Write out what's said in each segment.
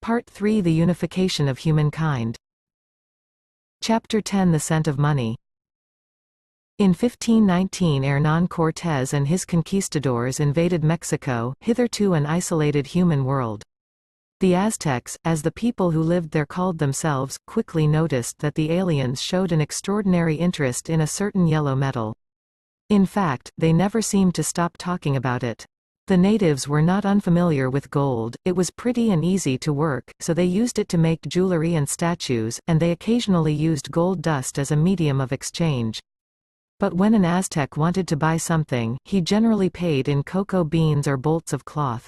Part 3: The Unification of Humankind. Chapter 10: The Scent of Money. In 1519 Hernán Cortés and his conquistadors invaded Mexico, hitherto an isolated human world. The Aztecs, as the people who lived there called themselves, quickly noticed that the aliens showed an extraordinary interest in a certain yellow metal. In fact, they never seemed to stop talking about it. The natives were not unfamiliar with gold, it was pretty and easy to work, so they used it to make jewelry and statues, and they occasionally used gold dust as a medium of exchange. But when an Aztec wanted to buy something, he generally paid in cocoa beans or bolts of cloth.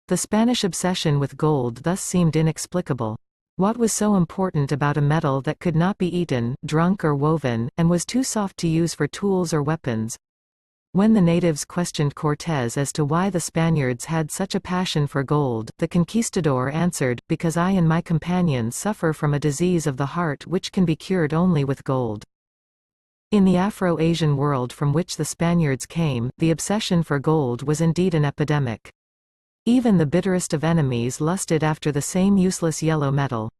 The Spanish obsession with gold thus seemed inexplicable. What was so important about a metal that could not be eaten, drunk or woven, and was too soft to use for tools or weapons? When the natives questioned Cortés as to why the Spaniards had such a passion for gold, the conquistador answered, "Because I and my companions suffer from a disease of the heart which can be cured only with gold." In the Afro-Asian world from which the Spaniards came, the obsession for gold was indeed an epidemic. Even the bitterest of enemies lusted after the same useless yellow metal.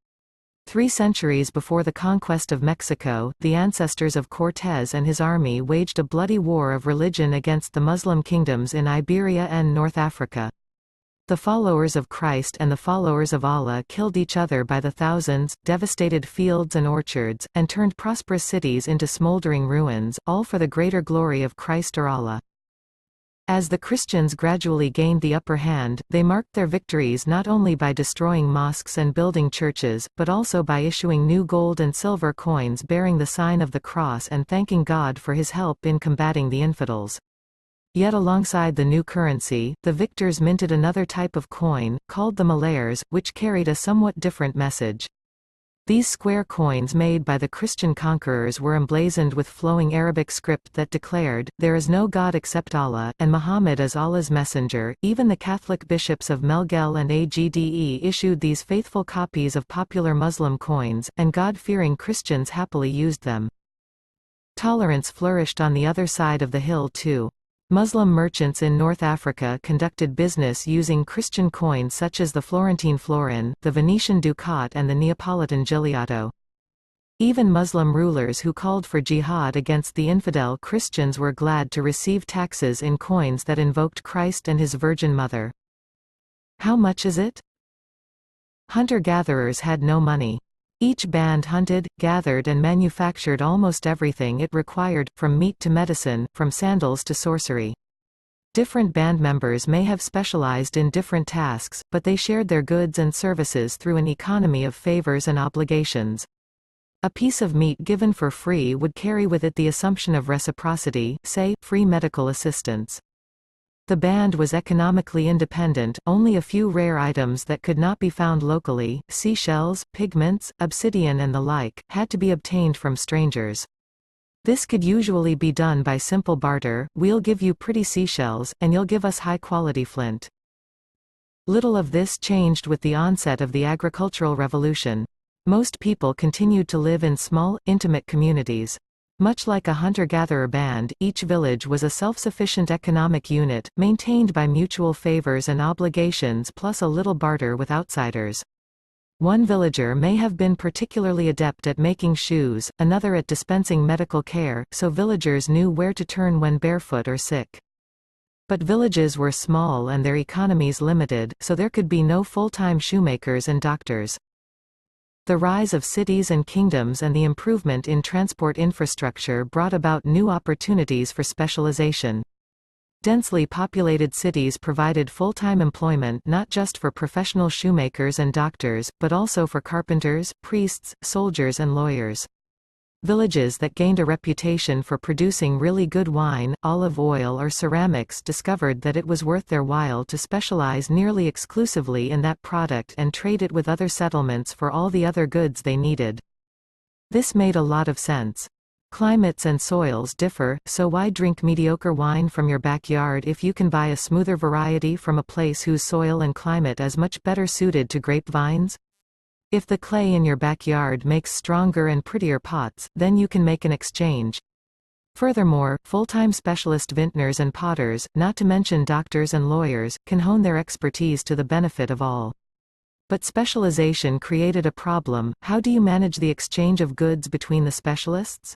3 centuries before the conquest of Mexico, the ancestors of Cortés and his army waged a bloody war of religion against the Muslim kingdoms in Iberia and North Africa. The followers of Christ and the followers of Allah killed each other by the thousands, devastated fields and orchards, and turned prosperous cities into smoldering ruins, all for the greater glory of Christ or Allah. As the Christians gradually gained the upper hand, they marked their victories not only by destroying mosques and building churches, but also by issuing new gold and silver coins bearing the sign of the cross and thanking God for his help in combating the infidels. Yet alongside the new currency, the victors minted another type of coin, called the Malares, which carried a somewhat different message. These square coins made by the Christian conquerors were emblazoned with flowing Arabic script that declared, "There is no God except Allah, and Muhammad is Allah's messenger." Even the Catholic bishops of Melguel and Agde issued these faithful copies of popular Muslim coins, and God-fearing Christians happily used them. Tolerance flourished on the other side of the hill too. Muslim merchants in North Africa conducted business using Christian coins such as the Florentine florin, the Venetian ducat and the Neapolitan gigliotto. Even Muslim rulers who called for jihad against the infidel Christians were glad to receive taxes in coins that invoked Christ and his Virgin Mother. How much is it? Hunter-gatherers had no money. Each band hunted, gathered and manufactured almost everything it required, from meat to medicine, from sandals to sorcery. Different band members may have specialized in different tasks, but they shared their goods and services through an economy of favors and obligations. A piece of meat given for free would carry with it the assumption of reciprocity, say, free medical assistance. The band was economically independent, only a few rare items that could not be found locally, seashells, pigments, obsidian and the like, had to be obtained from strangers. This could usually be done by simple barter: "We'll give you pretty seashells, and you'll give us high-quality flint." Little of this changed with the onset of the agricultural revolution. Most people continued to live in small, intimate communities. Much like a hunter-gatherer band, each village was a self-sufficient economic unit, maintained by mutual favors and obligations plus a little barter with outsiders. One villager may have been particularly adept at making shoes, another at dispensing medical care, so villagers knew where to turn when barefoot or sick. But villages were small and their economies limited, so there could be no full-time shoemakers and doctors. The rise of cities and kingdoms and the improvement in transport infrastructure brought about new opportunities for specialization. Densely populated cities provided full-time employment not just for professional shoemakers and doctors, but also for carpenters, priests, soldiers and lawyers. Villages that gained a reputation for producing really good wine, olive oil or ceramics discovered that it was worth their while to specialize nearly exclusively in that product and trade it with other settlements for all the other goods they needed. This made a lot of sense. Climates and soils differ, so why drink mediocre wine from your backyard if you can buy a smoother variety from a place whose soil and climate is much better suited to grapevines? If the clay in your backyard makes stronger and prettier pots, then you can make an exchange. Furthermore, full-time specialist vintners and potters, not to mention doctors and lawyers, can hone their expertise to the benefit of all. But specialization created a problem. How do you manage the exchange of goods between the specialists?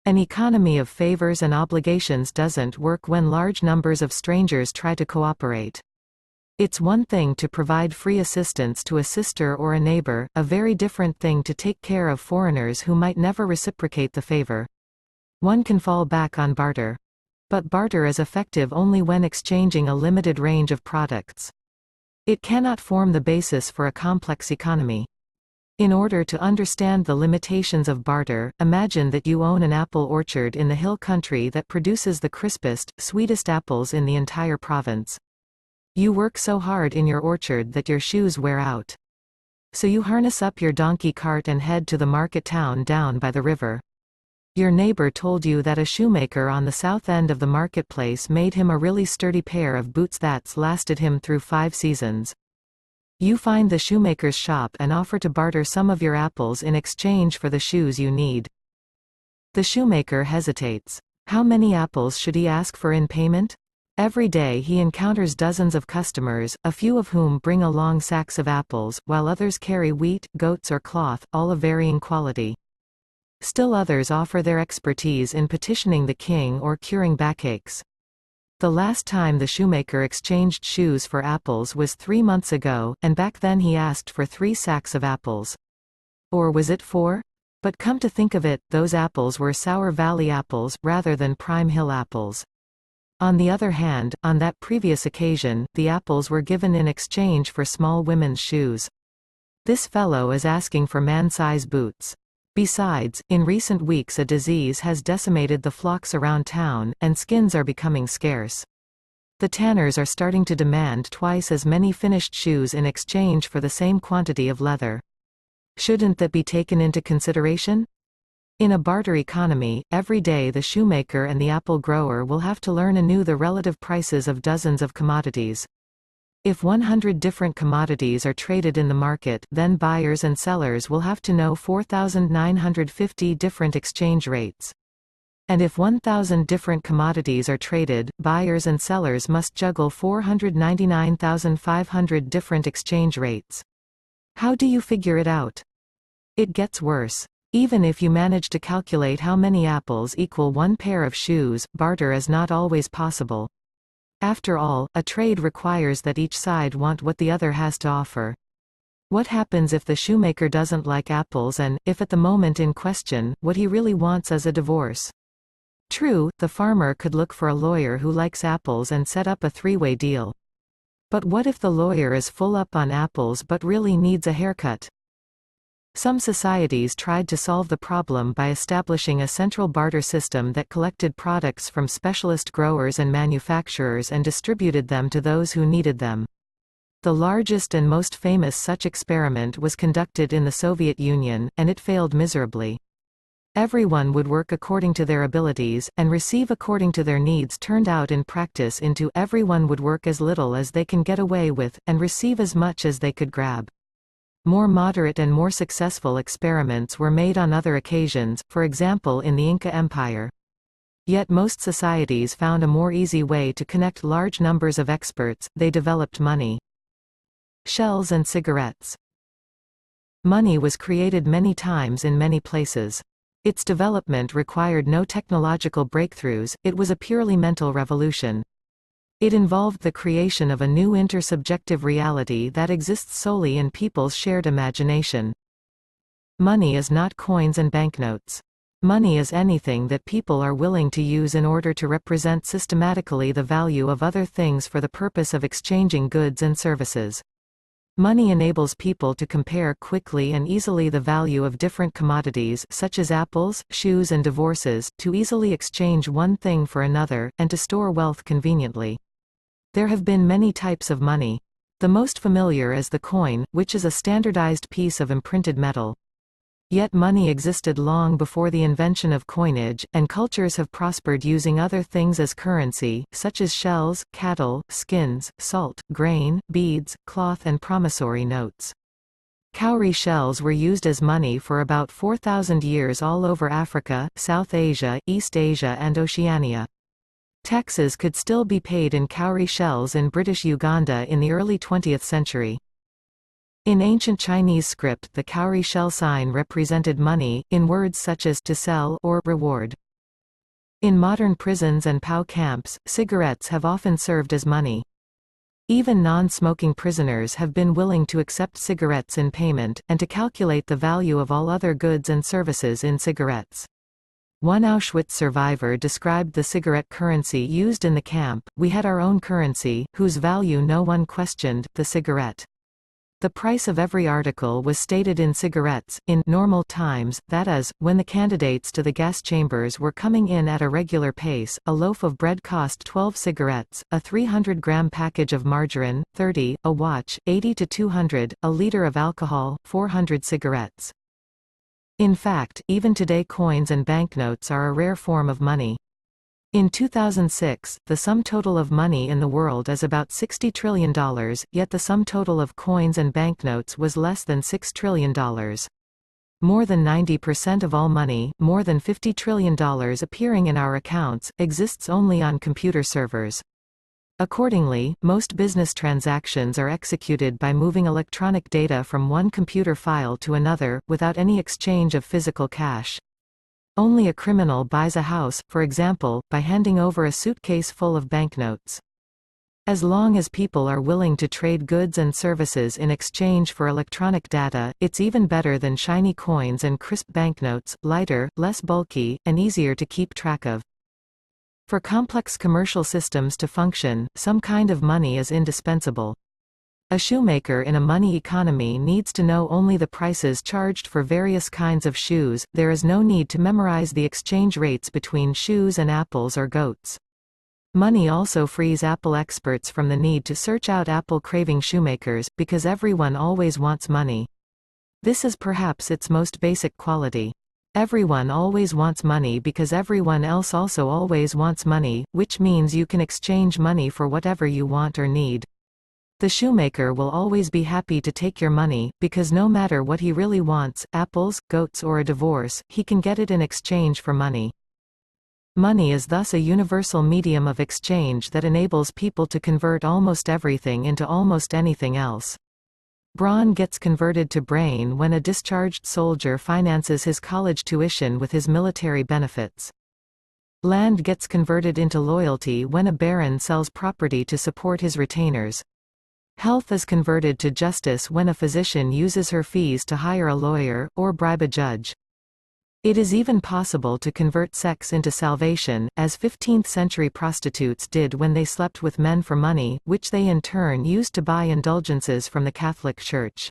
An economy of favors and obligations doesn't work when large numbers of strangers try to cooperate. It's one thing to provide free assistance to a sister or a neighbor, a very different thing to take care of foreigners who might never reciprocate the favor. One can fall back on barter. But barter is effective only when exchanging a limited range of products. It cannot form the basis for a complex economy. In order to understand the limitations of barter, imagine that you own an apple orchard in the hill country that produces the crispest, sweetest apples in the entire province. You work so hard in your orchard that your shoes wear out. So you harness up your donkey cart and head to the market town down by the river. Your neighbor told you that a shoemaker on the south end of the marketplace made him a really sturdy pair of boots that's lasted him through 5 seasons. You find the shoemaker's shop and offer to barter some of your apples in exchange for the shoes you need. The shoemaker hesitates. How many apples should he ask for in payment? Every day he encounters dozens of customers, a few of whom bring along sacks of apples, while others carry wheat, goats or cloth, all of varying quality. Still others offer their expertise in petitioning the king or curing backaches. The last time the shoemaker exchanged shoes for apples was 3 months ago, and back then he asked for 3 sacks of apples. Or was it 4? But come to think of it, those apples were Sour Valley apples, rather than Prime Hill apples. On the other hand, on that previous occasion, the apples were given in exchange for small women's shoes. This fellow is asking for man-size boots. Besides, in recent weeks a disease has decimated the flocks around town, and skins are becoming scarce. The tanners are starting to demand twice as many finished shoes in exchange for the same quantity of leather. Shouldn't that be taken into consideration? In a barter economy, every day the shoemaker and the apple grower will have to learn anew the relative prices of dozens of commodities. If 100 different commodities are traded in the market, then buyers and sellers will have to know 4,950 different exchange rates. And if 1,000 different commodities are traded, buyers and sellers must juggle 499,500 different exchange rates. How do you figure it out? It gets worse. Even if you manage to calculate how many apples equal 1 pair of shoes, barter is not always possible. After all, a trade requires that each side want what the other has to offer. What happens if the shoemaker doesn't like apples and, if at the moment in question, what he really wants is a divorce? True, the farmer could look for a lawyer who likes apples and set up a 3-way deal. But what if the lawyer is full up on apples but really needs a haircut? Some societies tried to solve the problem by establishing a central barter system that collected products from specialist growers and manufacturers and distributed them to those who needed them. The largest and most famous such experiment was conducted in the Soviet Union, and it failed miserably. Everyone would work according to their abilities, and receive according to their needs turned out in practice into everyone would work as little as they can get away with, and receive as much as they could grab. More moderate and more successful experiments were made on other occasions, for example in the Inca Empire. Yet most societies found a more easy way to connect large numbers of experts. They developed money. Shells and cigarettes. Money was created many times in many places. Its development required no technological breakthroughs, it was a purely mental revolution. It involved the creation of a new intersubjective reality that exists solely in people's shared imagination. Money is not coins and banknotes. Money is anything that people are willing to use in order to represent systematically the value of other things for the purpose of exchanging goods and services. Money enables people to compare quickly and easily the value of different commodities such as apples, shoes and divorces, to easily exchange one thing for another, and to store wealth conveniently. There have been many types of money. The most familiar is the coin, which is a standardized piece of imprinted metal. Yet money existed long before the invention of coinage, and cultures have prospered using other things as currency, such as shells, cattle, skins, salt, grain, beads, cloth and promissory notes. Cowrie shells were used as money for about 4,000 years all over Africa, South Asia, East Asia and Oceania. Taxes could still be paid in cowrie shells in British Uganda in the early 20th century. In ancient Chinese script, the cowrie shell sign represented money, in words such as to sell or reward. In modern prisons and POW camps, cigarettes have often served as money. Even non-smoking prisoners have been willing to accept cigarettes in payment, and to calculate the value of all other goods and services in cigarettes. One Auschwitz survivor described the cigarette currency used in the camp: "We had our own currency, whose value no one questioned, the cigarette. The price of every article was stated in cigarettes, in normal times, that is, when the candidates to the gas chambers were coming in at a regular pace. A loaf of bread cost 12 cigarettes, a 300-gram package of margarine, 30, a watch, 80 to 200, a liter of alcohol, 400 cigarettes." In fact, even today coins and banknotes are a rare form of money. In 2006, the sum total of money in the world is about $60 trillion, yet the sum total of coins and banknotes was less than $6 trillion. More than 90% of all money, more than $50 trillion appearing in our accounts, exists only on computer servers. Accordingly, most business transactions are executed by moving electronic data from one computer file to another, without any exchange of physical cash. Only a criminal buys a house, for example, by handing over a suitcase full of banknotes. As long as people are willing to trade goods and services in exchange for electronic data, it's even better than shiny coins and crisp banknotes, lighter, less bulky, and easier to keep track of. For complex commercial systems to function, some kind of money is indispensable. A shoemaker in a money economy needs to know only the prices charged for various kinds of shoes. There is no need to memorize the exchange rates between shoes and apples or goats. Money also frees Apple experts from the need to search out Apple-craving shoemakers, because everyone always wants money. This is perhaps its most basic quality. Everyone always wants money because everyone else also always wants money, which means you can exchange money for whatever you want or need. The shoemaker will always be happy to take your money, because no matter what he really wants, apples, goats or a divorce, he can get it in exchange for money. Money is thus a universal medium of exchange that enables people to convert almost everything into almost anything else. Brawn gets converted to brain when a discharged soldier finances his college tuition with his military benefits. Land gets converted into loyalty when a baron sells property to support his retainers. Health is converted to justice when a physician uses her fees to hire a lawyer, or bribe a judge. It is even possible to convert sex into salvation, as 15th-century prostitutes did when they slept with men for money, which they in turn used to buy indulgences from the Catholic Church.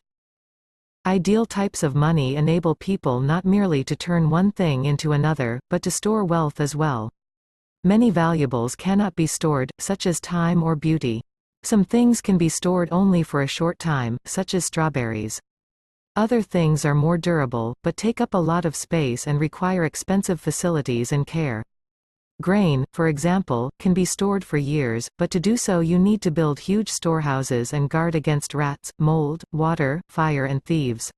Ideal types of money enable people not merely to turn one thing into another, but to store wealth as well. Many valuables cannot be stored, such as time or beauty. Some things can be stored only for a short time, such as strawberries. Other things are more durable, but take up a lot of space and require expensive facilities and care. Grain, for example, can be stored for years, but to do so you need to build huge storehouses and guard against rats, mold, water, fire and thieves.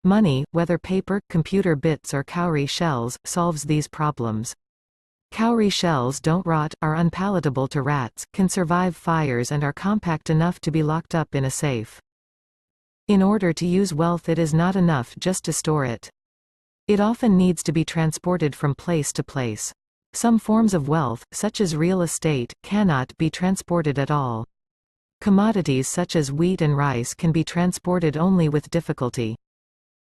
Money, whether paper, computer bits or cowrie shells, solves these problems. Cowrie shells don't rot, are unpalatable to rats, can survive fires and are compact enough to be locked up in a safe. In order to use wealth, it is not enough just to store it. It often needs to be transported from place to place. Some forms of wealth, such as real estate, cannot be transported at all. Commodities such as wheat and rice can be transported only with difficulty.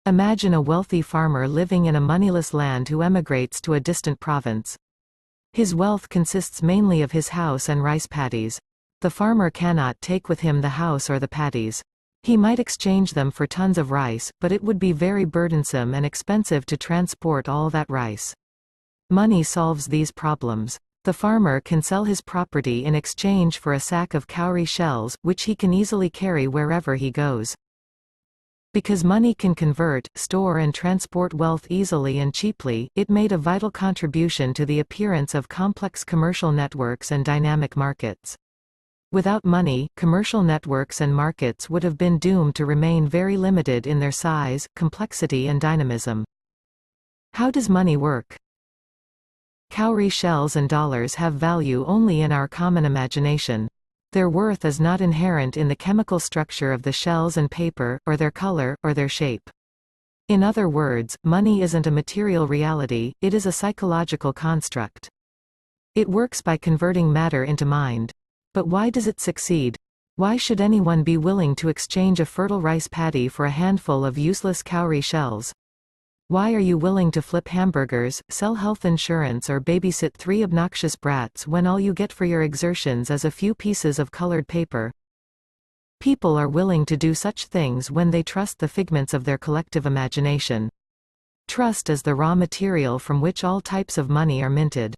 Imagine a wealthy farmer living in a moneyless land who emigrates to a distant province. His wealth consists mainly of his house and rice paddies. The farmer cannot take with him the house or the paddies. He might exchange them for tons of rice, but it would be very burdensome and expensive to transport all that rice. Money solves these problems. The farmer can sell his property in exchange for a sack of cowrie shells, which he can easily carry wherever he goes. Because money can convert, store and transport wealth easily and cheaply, it made a vital contribution to the appearance of complex commercial networks and dynamic markets. Without money, commercial networks and markets would have been doomed to remain very limited in their size, complexity and dynamism. How does money work? Cowrie shells and dollars have value only in our common imagination. Their worth is not inherent in the chemical structure of the shells and paper, or their color, or their shape. In other words, money isn't a material reality, it is a psychological construct. It works by converting matter into mind. But why does it succeed? Why should anyone be willing to exchange a fertile rice paddy for a handful of useless cowrie shells? Why are you willing to flip hamburgers, sell health insurance or babysit 3 obnoxious brats when all you get for your exertions is a few pieces of colored paper? People are willing to do such things when they trust the figments of their collective imagination. Trust is the raw material from which all types of money are minted.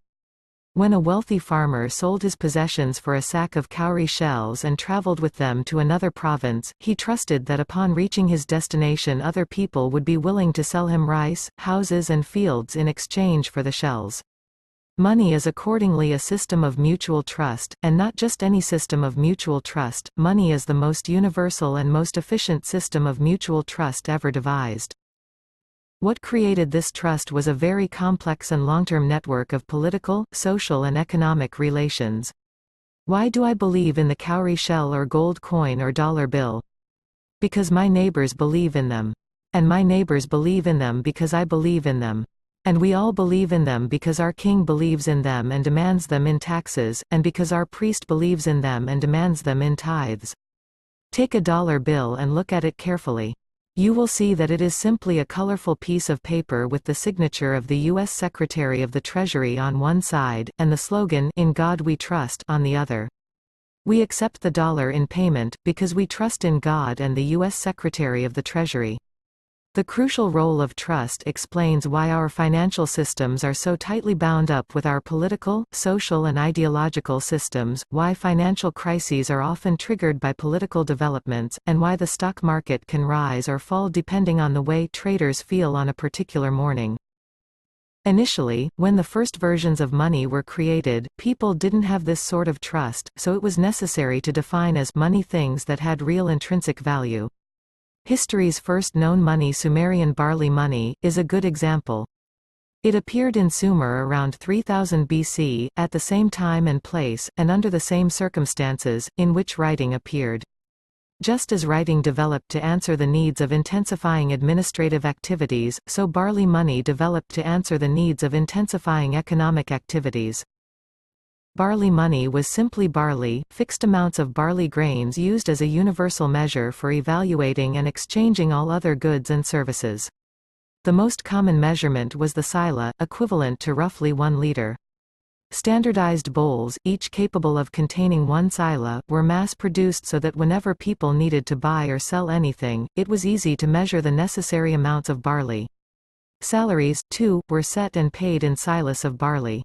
When a wealthy farmer sold his possessions for a sack of cowrie shells and traveled with them to another province, he trusted that upon reaching his destination other people would be willing to sell him rice, houses and fields in exchange for the shells. Money is accordingly a system of mutual trust, and not just any system of mutual trust. Money is the most universal and most efficient system of mutual trust ever devised. What created this trust was a very complex and long-term network of political, social and economic relations. Why do I believe in the cowrie shell or gold coin or dollar bill? Because my neighbors believe in them. And my neighbors believe in them because I believe in them. And we all believe in them because our king believes in them and demands them in taxes, and because our priest believes in them and demands them in tithes. Take a dollar bill and look at it carefully. You will see that it is simply a colorful piece of paper with the signature of the U.S. Secretary of the Treasury on one side, and the slogan, "In God We Trust," on the other. We accept the dollar in payment, because we trust in God and the U.S. Secretary of the Treasury. The crucial role of trust explains why our financial systems are so tightly bound up with our political, social and ideological systems, why financial crises are often triggered by political developments, and why the stock market can rise or fall depending on the way traders feel on a particular morning. Initially, when the first versions of money were created, people didn't have this sort of trust, so it was necessary to define as money things that had real intrinsic value. History's first known money, Sumerian barley money, is a good example. It appeared in Sumer around 3000 BC, at the same time and place, and under the same circumstances, in which writing appeared. Just as writing developed to answer the needs of intensifying administrative activities, so barley money developed to answer the needs of intensifying economic activities. Barley money was simply barley, fixed amounts of barley grains used as a universal measure for evaluating and exchanging all other goods and services. The most common measurement was the sila, equivalent to roughly 1 liter. Standardized bowls, each capable of containing 1 sila, were mass-produced so that whenever people needed to buy or sell anything, it was easy to measure the necessary amounts of barley. Salaries, too, were set and paid in silas of barley.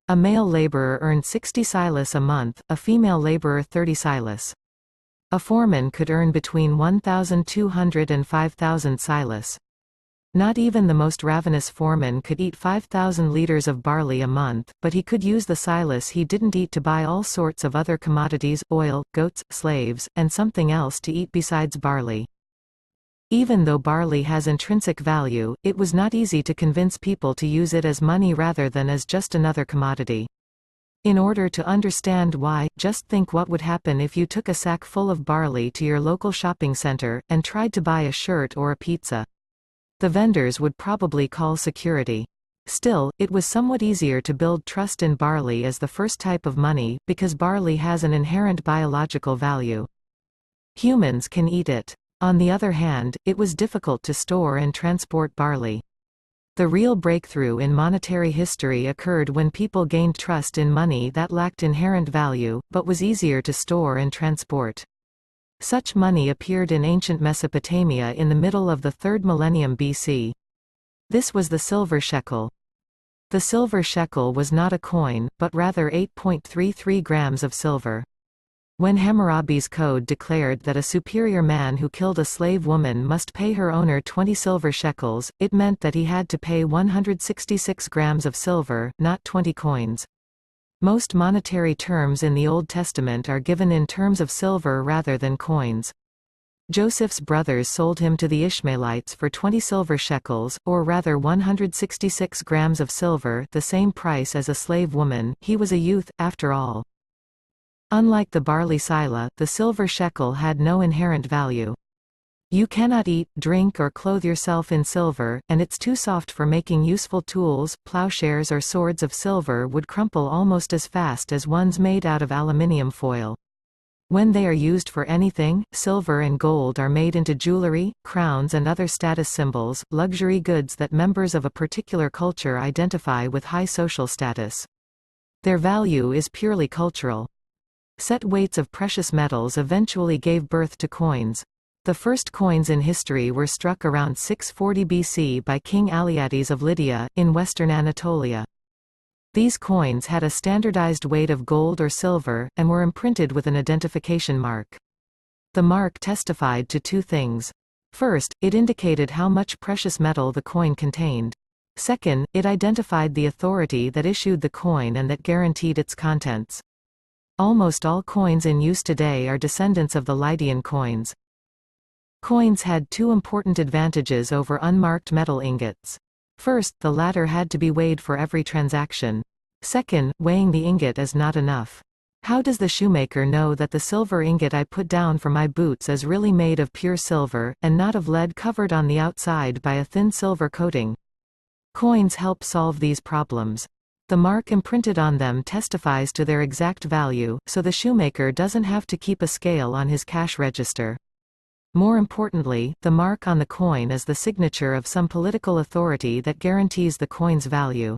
A male laborer earned 60 silas a month, a female laborer 30 silas. A foreman could earn between 1,200 and 5,000 silas. Not even the most ravenous foreman could eat 5,000 liters of barley a month, but he could use the silas he didn't eat to buy all sorts of other commodities, oil, goats, slaves, and something else to eat besides barley. Even though barley has intrinsic value, it was not easy to convince people to use it as money rather than as just another commodity. In order to understand why, just think what would happen if you took a sack full of barley to your local shopping center, and tried to buy a shirt or a pizza. The vendors would probably call security. Still, it was somewhat easier to build trust in barley as the first type of money, because barley has an inherent biological value. Humans can eat it. On the other hand, it was difficult to store and transport barley. The real breakthrough in monetary history occurred when people gained trust in money that lacked inherent value, but was easier to store and transport. Such money appeared in ancient Mesopotamia in the middle of the 3rd millennium BC. This was the silver shekel. The silver shekel was not a coin, but rather 8.33 grams of silver. When Hammurabi's code declared that a superior man who killed a slave woman must pay her owner 20 silver shekels, it meant that he had to pay 166 grams of silver, not 20 coins. Most monetary terms in the Old Testament are given in terms of silver rather than coins. Joseph's brothers sold him to the Ishmaelites for 20 silver shekels, or rather 166 grams of silver, the same price as a slave woman. He was a youth, after all. Unlike the barley sila, the silver shekel had no inherent value. You cannot eat, drink or clothe yourself in silver, and it's too soft for making useful tools. Plowshares or swords of silver would crumple almost as fast as ones made out of aluminium foil. When they are used for anything, silver and gold are made into jewelry, crowns and other status symbols, luxury goods that members of a particular culture identify with high social status. Their value is purely cultural. Set weights of precious metals eventually gave birth to coins. The first coins in history were struck around 640 BC by King Aliades of Lydia, in western Anatolia. These coins had a standardized weight of gold or silver, and were imprinted with an identification mark. The mark testified to two things. First, it indicated how much precious metal the coin contained. Second, it identified the authority that issued the coin and that guaranteed its contents. Almost all coins in use today are descendants of the Lydian coins. Coins had two important advantages over unmarked metal ingots. First, the latter had to be weighed for every transaction. Second, weighing the ingot is not enough. How does the shoemaker know that the silver ingot I put down for my boots is really made of pure silver, and not of lead covered on the outside by a thin silver coating? Coins help solve these problems. The mark imprinted on them testifies to their exact value, so the shoemaker doesn't have to keep a scale on his cash register. More importantly, the mark on the coin is the signature of some political authority that guarantees the coin's value.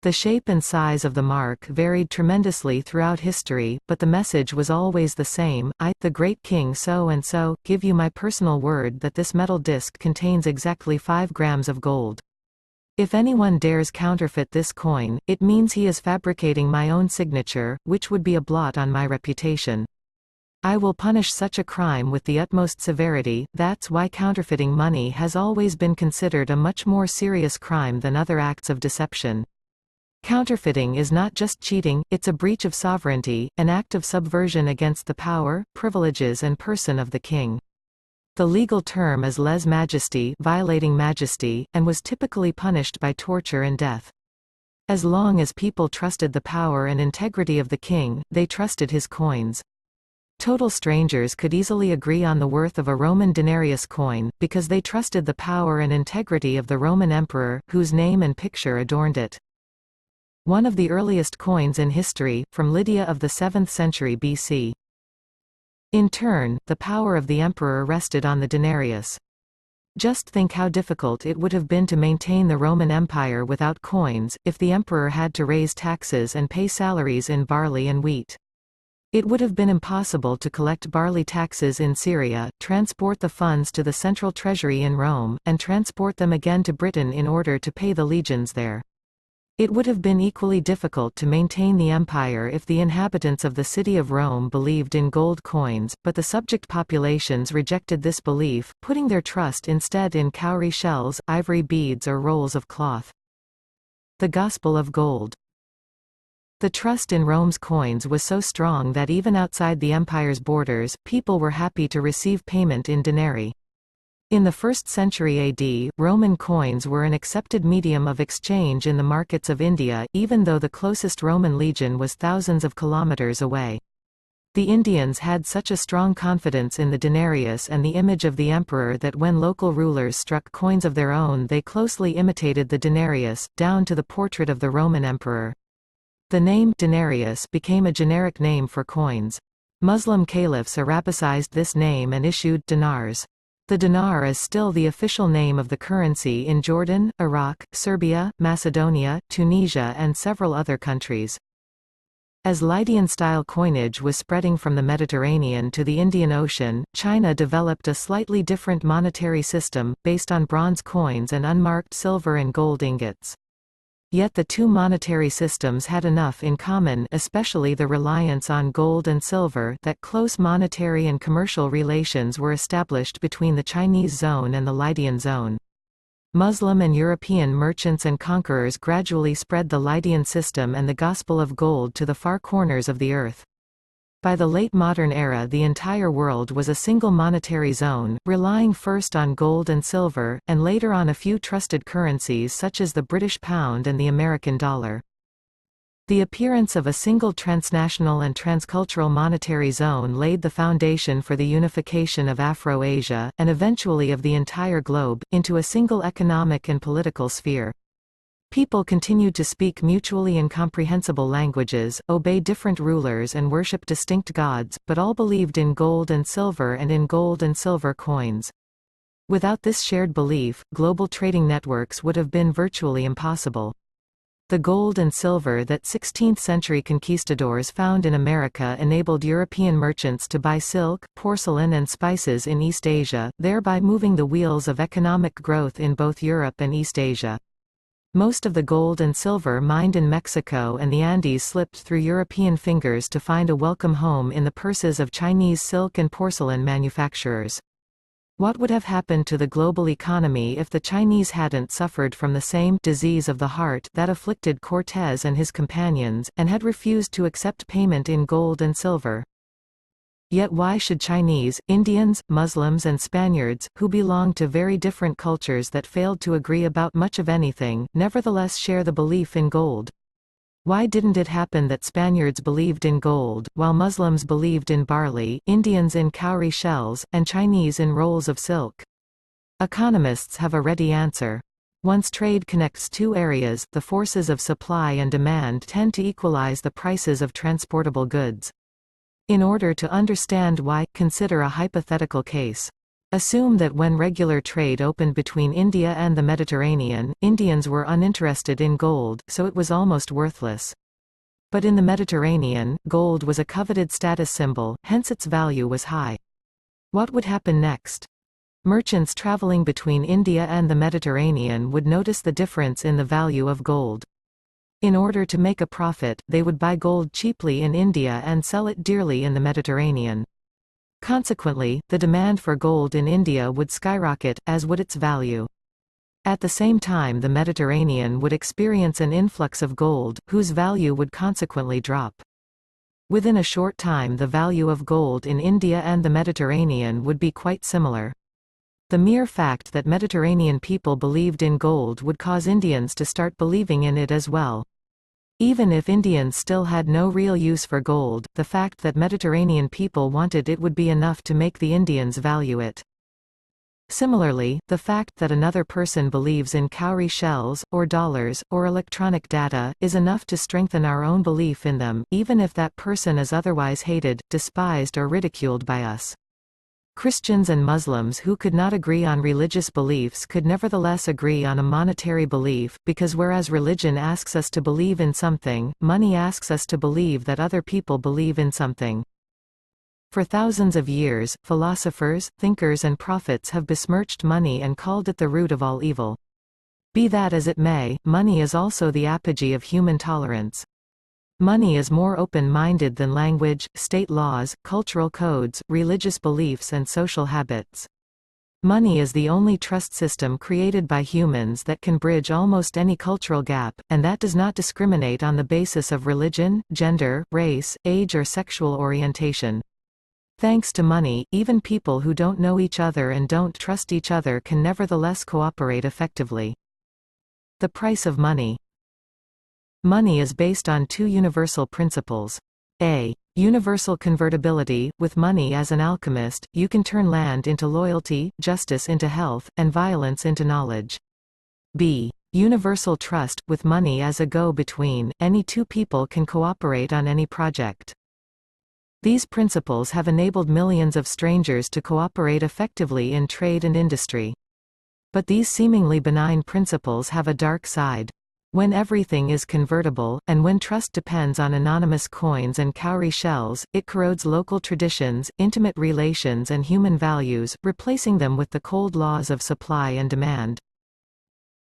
The shape and size of the mark varied tremendously throughout history, but the message was always the same: I, the great king so-and-so, give you my personal word that this metal disc contains exactly 5 grams of gold. If anyone dares counterfeit this coin, it means he is fabricating my own signature, which would be a blot on my reputation. I will punish such a crime with the utmost severity. That's why counterfeiting money has always been considered a much more serious crime than other acts of deception. Counterfeiting is not just cheating, it's a breach of sovereignty, an act of subversion against the power, privileges and person of the king. The legal term is lèse majesté, violating majesty, and was typically punished by torture and death. As long as people trusted the power and integrity of the king, they trusted his coins. Total strangers could easily agree on the worth of a Roman denarius coin, because they trusted the power and integrity of the Roman emperor, whose name and picture adorned it. One of the earliest coins in history, from Lydia of the 7th century BC. In turn, the power of the emperor rested on the denarius. Just think how difficult it would have been to maintain the Roman Empire without coins, if the emperor had to raise taxes and pay salaries in barley and wheat. It would have been impossible to collect barley taxes in Syria, transport the funds to the central treasury in Rome, and transport them again to Britain in order to pay the legions there. It would have been equally difficult to maintain the empire if the inhabitants of the city of Rome believed in gold coins, but the subject populations rejected this belief, putting their trust instead in cowrie shells, ivory beads or rolls of cloth. The Gospel of Gold. The trust in Rome's coins was so strong that even outside the empire's borders, people were happy to receive payment in denarii. In the 1st century AD, Roman coins were an accepted medium of exchange in the markets of India, even though the closest Roman legion was thousands of kilometers away. The Indians had such a strong confidence in the denarius and the image of the emperor that when local rulers struck coins of their own, they closely imitated the denarius, down to the portrait of the Roman emperor. The name denarius became a generic name for coins. Muslim caliphs Arabicized this name and issued dinars. The dinar is still the official name of the currency in Jordan, Iraq, Serbia, Macedonia, Tunisia and several other countries. As Lydian-style coinage was spreading from the Mediterranean to the Indian Ocean, China developed a slightly different monetary system, based on bronze coins and unmarked silver and gold ingots. Yet the two monetary systems had enough in common, especially the reliance on gold and silver, that close monetary and commercial relations were established between the Chinese zone and the Lydian zone. Muslim and European merchants and conquerors gradually spread the Lydian system and the Gospel of Gold to the far corners of the earth. By the late modern era, the entire world was a single monetary zone, relying first on gold and silver, and later on a few trusted currencies such as the British pound and the American dollar. The appearance of a single transnational and transcultural monetary zone laid the foundation for the unification of Afro-Asia, and eventually of the entire globe, into a single economic and political sphere. People continued to speak mutually incomprehensible languages, obey different rulers and worship distinct gods, but all believed in gold and in gold and silver coins. Without this shared belief, global trading networks would have been virtually impossible. The gold and silver that 16th-century conquistadors found in America enabled European merchants to buy silk, porcelain and spices in East Asia, thereby moving the wheels of economic growth in both Europe and East Asia. Most of the gold and silver mined in Mexico and the Andes slipped through European fingers to find a welcome home in the purses of Chinese silk and porcelain manufacturers. What would have happened to the global economy if the Chinese hadn't suffered from the same disease of the heart that afflicted Cortés and his companions, and had refused to accept payment in gold and silver? Yet why should Chinese, Indians, Muslims and Spaniards, who belonged to very different cultures that failed to agree about much of anything, nevertheless share the belief in gold? Why didn't it happen that Spaniards believed in gold, while Muslims believed in barley, Indians in cowrie shells, and Chinese in rolls of silk? Economists have a ready answer. Once trade connects two areas, the forces of supply and demand tend to equalize the prices of transportable goods. In order to understand why, consider a hypothetical case. Assume that when regular trade opened between India and the Mediterranean, Indians were uninterested in gold, so it was almost worthless. But in the Mediterranean, gold was a coveted status symbol, hence its value was high. What would happen next? Merchants traveling between India and the Mediterranean would notice the difference in the value of gold. In order to make a profit, they would buy gold cheaply in India and sell it dearly in the Mediterranean. Consequently, the demand for gold in India would skyrocket, as would its value. At the same time, the Mediterranean would experience an influx of gold, whose value would consequently drop. Within a short time, the value of gold in India and the Mediterranean would be quite similar. The mere fact that Mediterranean people believed in gold would cause Indians to start believing in it as well. Even if Indians still had no real use for gold, the fact that Mediterranean people wanted it would be enough to make the Indians value it. Similarly, the fact that another person believes in cowrie shells, or dollars, or electronic data, is enough to strengthen our own belief in them, even if that person is otherwise hated, despised or ridiculed by us. Christians and Muslims who could not agree on religious beliefs could nevertheless agree on a monetary belief, because whereas religion asks us to believe in something, money asks us to believe that other people believe in something. For thousands of years, philosophers, thinkers and prophets have besmirched money and called it the root of all evil. Be that as it may, money is also the apogee of human tolerance. Money is more open-minded than language, state laws, cultural codes, religious beliefs and social habits. Money is the only trust system created by humans that can bridge almost any cultural gap, and that does not discriminate on the basis of religion, gender, race, age or sexual orientation. Thanks to money, even people who don't know each other and don't trust each other can nevertheless cooperate effectively. The price of money. Money is based on two universal principles. A. Universal convertibility. With money as an alchemist, you can turn land into loyalty, justice into health, and violence into knowledge. B. Universal trust. With money as a go-between, any two people can cooperate on any project. These principles have enabled millions of strangers to cooperate effectively in trade and industry. But these seemingly benign principles have a dark side. When everything is convertible, and when trust depends on anonymous coins and cowrie shells, it corrodes local traditions, intimate relations and human values, replacing them with the cold laws of supply and demand.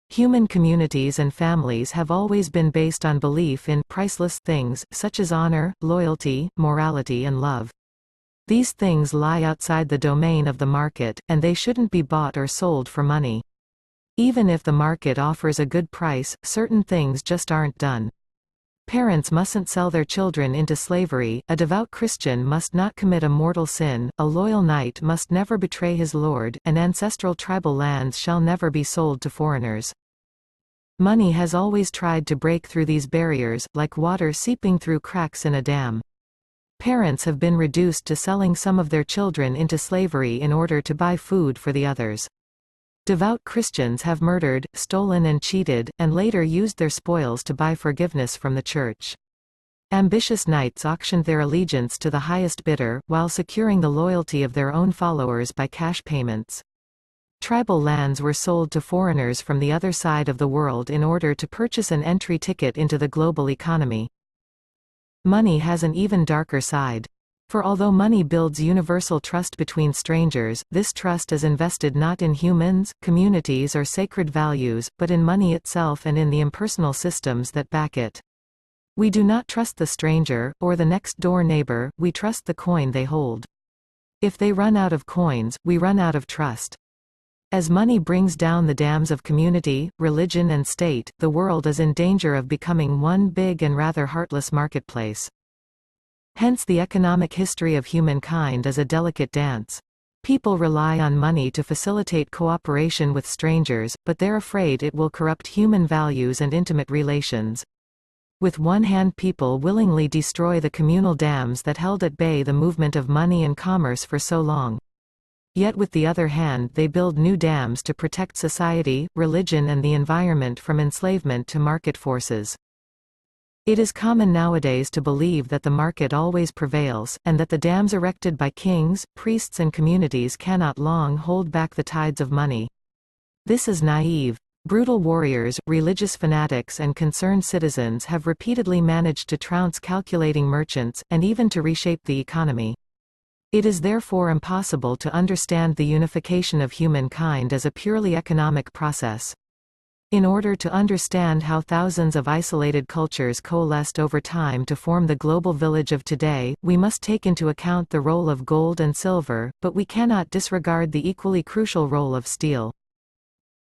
Human communities and families have always been based on belief in priceless things, such as honor, loyalty, morality and love. These things lie outside the domain of the market, and they shouldn't be bought or sold for money. Even if the market offers a good price, certain things just aren't done. Parents mustn't sell their children into slavery, a devout Christian must not commit a mortal sin, a loyal knight must never betray his lord, and ancestral tribal lands shall never be sold to foreigners. Money has always tried to break through these barriers, like water seeping through cracks in a dam. Parents have been reduced to selling some of their children into slavery in order to buy food for the others. Devout Christians have murdered, stolen and cheated, and later used their spoils to buy forgiveness from the Church. Ambitious knights auctioned their allegiance to the highest bidder, while securing the loyalty of their own followers by cash payments. Tribal lands were sold to foreigners from the other side of the world in order to purchase an entry ticket into the global economy. Money has an even darker side. For although money builds universal trust between strangers, this trust is invested not in humans, communities or sacred values, but in money itself and in the impersonal systems that back it. We do not trust the stranger, or the next-door neighbor, we trust the coin they hold. If they run out of coins, we run out of trust. As money brings down the dams of community, religion and state, the world is in danger of becoming one big and rather heartless marketplace. Hence the economic history of humankind is a delicate dance. People rely on money to facilitate cooperation with strangers, but they're afraid it will corrupt human values and intimate relations. With one hand, people willingly destroy the communal dams that held at bay the movement of money and commerce for so long. Yet with the other hand, they build new dams to protect society, religion and the environment from enslavement to market forces. It is common nowadays to believe that the market always prevails, and that the dams erected by kings, priests and communities cannot long hold back the tides of money. This is naive. Brutal warriors, religious fanatics and concerned citizens have repeatedly managed to trounce calculating merchants, and even to reshape the economy. It is therefore impossible to understand the unification of humankind as a purely economic process. In order to understand how thousands of isolated cultures coalesced over time to form the global village of today, we must take into account the role of gold and silver, but we cannot disregard the equally crucial role of steel.